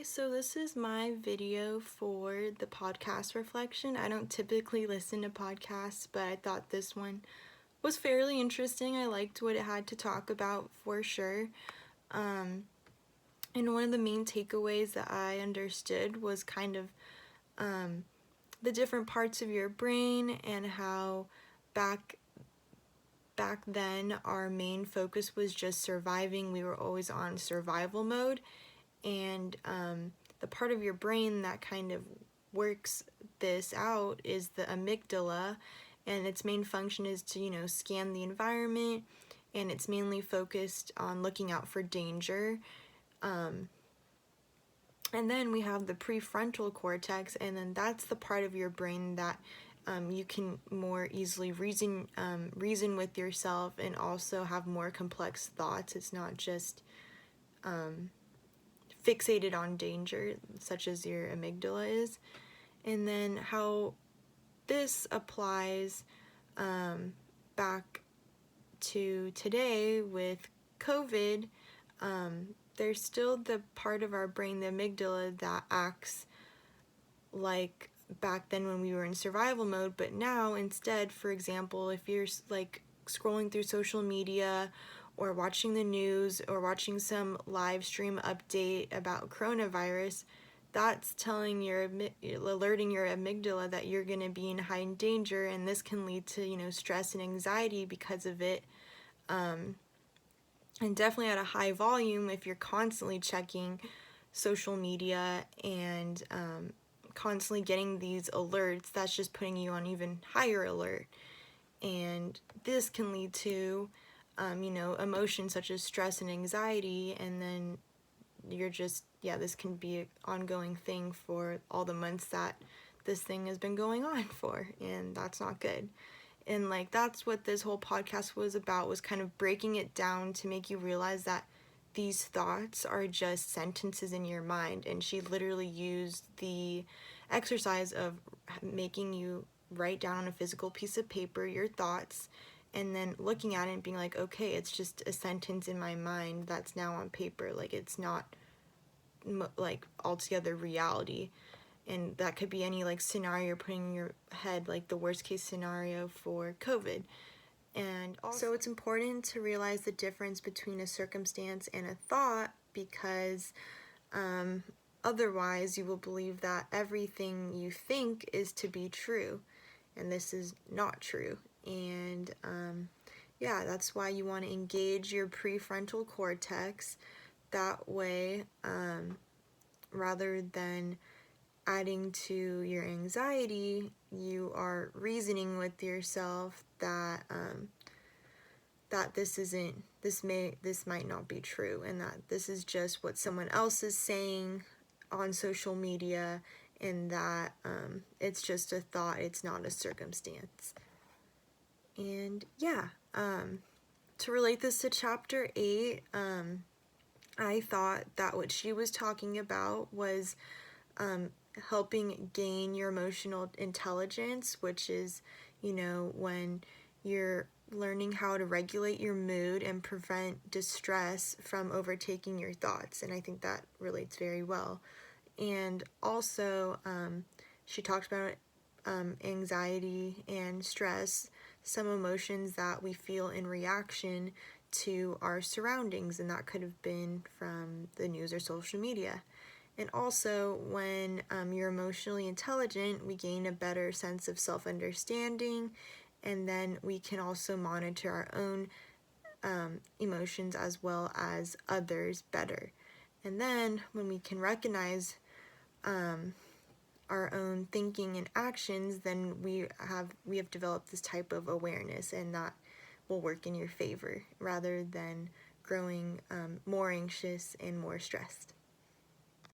So this is my video for the podcast reflection. I don't typically listen to podcasts, but I thought this one was fairly interesting. I liked what it had to talk about for sure. And one of the main takeaways that I understood was kind of the different parts of your brain and how back then our main focus was just surviving. We were always on survival mode, and the part of your brain that kind of works this out is the amygdala, and its main function is to scan the environment, and it's mainly focused on looking out for danger. And then we have the prefrontal cortex, and then that's the part of your brain that you can more easily reason with yourself and also have more complex thoughts. It's not just fixated on danger, such as your amygdala is. And then how this applies back to today with COVID, there's still the part of our brain, the amygdala, that acts like back then when we were in survival mode, but now instead, for example, if you're like scrolling through social media or watching the news or watching some live stream update about coronavirus, that's telling alerting your amygdala that you're going to be in high danger, and this can lead to stress and anxiety because of it. And definitely at a high volume, if you're constantly checking social media and constantly getting these alerts, that's just putting you on even higher alert. And this can lead to emotions such as stress and anxiety, and then you're just, this can be an ongoing thing for all the months that this thing has been going on for, and that's not good. And that's what this whole podcast was about, was kind of breaking it down to make you realize that these thoughts are just sentences in your mind. And she literally used the exercise of making you write down on a physical piece of paper your thoughts, and then looking at it and being like, okay, it's just a sentence in my mind that's now on paper. It's not altogether reality. And that could be any scenario you're putting in your head, like the worst case scenario for COVID. And also, it's important to realize the difference between a circumstance and a thought, because otherwise you will believe that everything you think is to be true, and this is not true. And that's why you want to engage your prefrontal cortex. That way, rather than adding to your anxiety, you are reasoning with yourself that this might not be true, and that this is just what someone else is saying on social media, and that it's just a thought, it's not a circumstance. And to relate this to chapter 8, I thought that what she was talking about was helping gain your emotional intelligence, which is, when you're learning how to regulate your mood and prevent distress from overtaking your thoughts. And I think that relates very well. And also, she talked about anxiety and stress, some emotions that we feel in reaction to our surroundings, and that could have been from the news or social media. And also, when you're emotionally intelligent, we gain a better sense of self-understanding, and then we can also monitor our own emotions as well as others better. And then when we can recognize our own thinking and actions, then we have developed this type of awareness, and that will work in your favor rather than growing more anxious and more stressed.